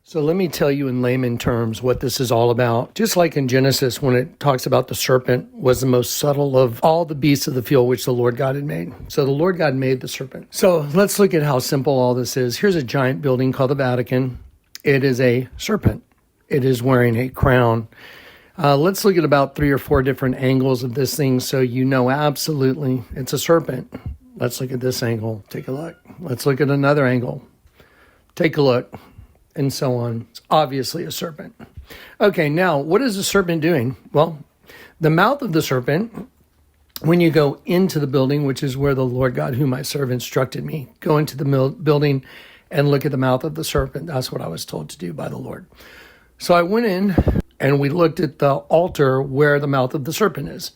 So let me tell you in layman terms what this is all about. Just like in Genesis, when it talks about the serpent was the most subtle of all the beasts of the field which the Lord God had made. So the Lord God made the serpent. So let's look at how simple all this is. Here's a giant building called the Vatican. It is a serpent. It is wearing a crown. Let's look at about 3 or 4 different angles of this thing so you know absolutely it's a serpent. Let's look at this angle. Take a look. Let's look at another angle. Take a look. And so on. It's obviously a serpent. Okay, now, what is the serpent doing? Well, the mouth of the serpent, when you go into the building, which is where the Lord God, whom I serve, instructed me, go into the building and look at the mouth of the serpent. That's what I was told to do by the Lord. So I went in and we looked at the altar where the mouth of the serpent is.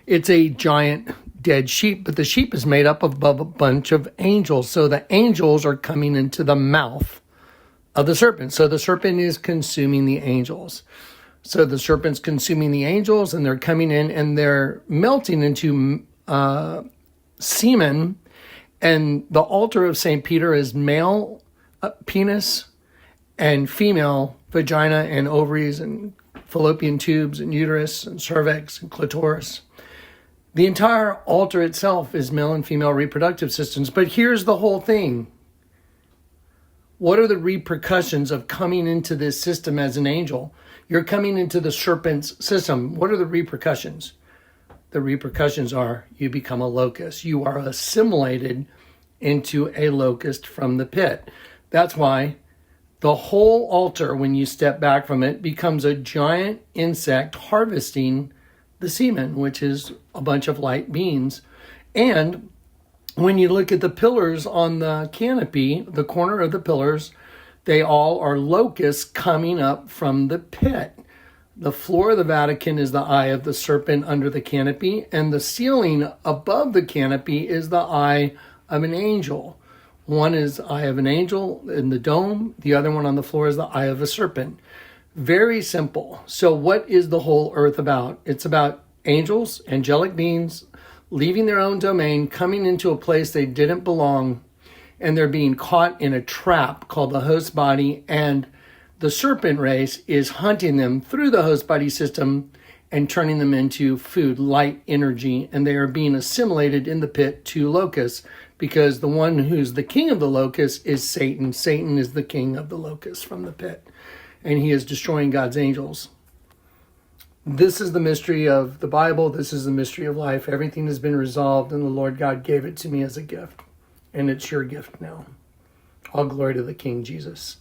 It's a giant dead sheep, but the sheep is made up of a bunch of angels. So the angels are coming into the mouth of the serpent. So the serpent is consuming the angels. So the serpent's consuming the angels, and they're coming in and they're melting into semen. And the altar of St. Peter is male penis and female vagina and ovaries and fallopian tubes and uterus and cervix and clitoris. The entire altar itself is male and female reproductive systems. But here's the whole thing. What are the repercussions of coming into this system as an angel? You're coming into the serpent's system. What are the repercussions? The repercussions are you become a locust. You are assimilated into a locust from the pit. That's why the whole altar, when you step back from it, becomes a giant insect harvesting the semen, which is a bunch of light beings. And when you look at the pillars on the canopy, the corner of the pillars, they all are locusts coming up from the pit. The floor of the Vatican is the eye of the serpent under the canopy, and the ceiling above the canopy is the eye of an angel. One is the eye of an angel in the dome. The other one on the floor is the eye of a serpent. Very simple. So what is the whole earth about? It's about angels, angelic beings, leaving their own domain, coming into a place they didn't belong, and they're being caught in a trap called the host body, and the serpent race is hunting them through the host body system and turning them into food, light energy, and they are being assimilated in the pit to locusts, because the one who's the king of the locusts is Satan. Satan is the king of the locusts from the pit, and he is destroying God's angels. This is the mystery of the Bible. This is the mystery of life. Everything has been resolved, and the Lord God gave it to me as a gift. And it's your gift now. All glory to the King Jesus.